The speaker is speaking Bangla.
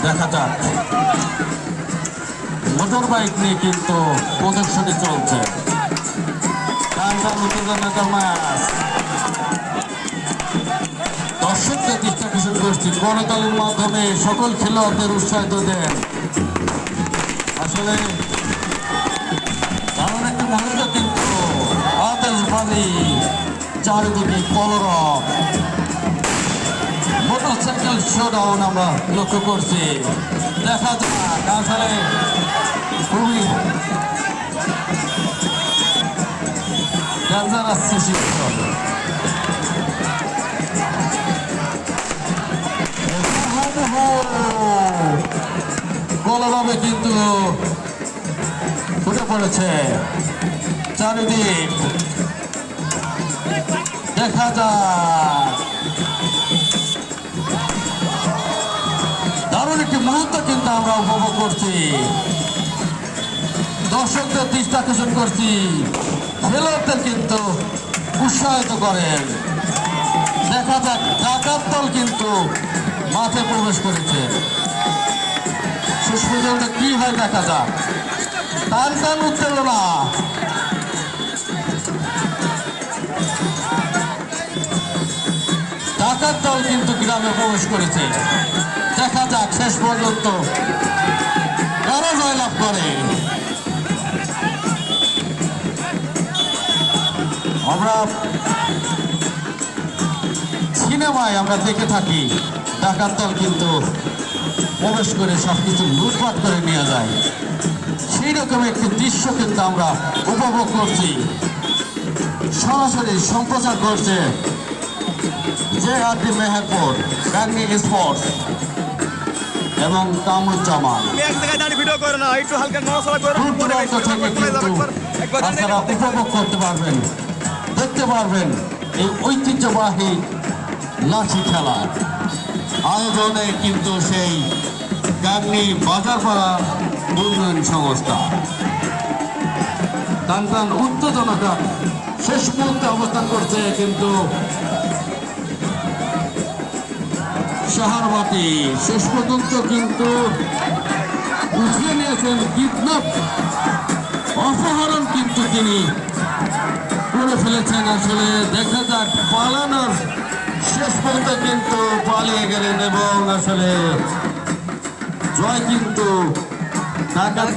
দেখা যাক, মোটর বাইক নিয়ে কিন্তু প্রদর্শনী চলছে। দর্শকদের দৃষ্টি আকর্ষণ করছি, করতালির মাধ্যমে সকল খেলোয়াড়দের উৎসাহিত দেন। আসলে এমন একটা মুহূর্ত কিন্তু আতশবাজি, চারিদিকে কলরব, মোটরসাইকেল শোডাউন আমরা লক্ষ্য করছি। দেখা যাক, আসলে খুবই ডেঞ্জারাস সিচুয়েশন। কলরবে কিন্তু ফুটে পড়েছে চারিদিক। দেখা যাক, দারুণ একটি মুহূর্ত কিন্তু আমরা উপভোগ করছি, দর্শকদের দৃষ্টি আকর্ষণ করছি, খেলোয়াড়দের কিন্তু উৎসাহিত করেন। দেখা যাক, ডাকাত দল কিন্তু মাঠে প্রবেশ করেছে। শেষ পর্যন্ত কি হয় দেখা যাক। টান উত্তেজনা, ডাকাত দল কিন্তু গ্রামে প্রবেশ করেছে। দেখা যাক শেষ পর্যন্ত কারা জয়লাভ করে। আমরা সিনেমায় আমরা দেখে থাকি, ডাকাত দল কিন্তু প্রবেশ করে সবকিছু লুটপাট করে নিয়ে যায়। সেই রকম একটি দৃশ্য কিন্তু আমরা উপভোগ করছি। সরাসরি সম্প্রচার করছে JRD মেহেরপুর, গাঙ্গী স্পোর্টস এবং কামরুজ্জামান। আপনারা উপভোগ করতে পারবেন, দেখতে পারবেন এই ঐতিহ্যবাহী লাঠি খেলা। আয়োজনে কিন্তু সেই গাঙ্গী বাজারপাড়া উন্নয়ন সংস্থা। টান উত্তেজনাটা শেষ মুহূর্তে অবস্থান করছে কিন্তু শাহারবাতি শেষ পর্যন্ত কিন্তু উঠিয়ে নিয়েছেন। কিডন্যাপ, অপহরণ কিন্তু তিনি করে ফেলেছেন। আসলে দেখা যাক, পালানোর শেষ পর্যন্ত কিন্তু পালিয়ে গেলেন এবং আসলে জয় কিন্তু ডাকাত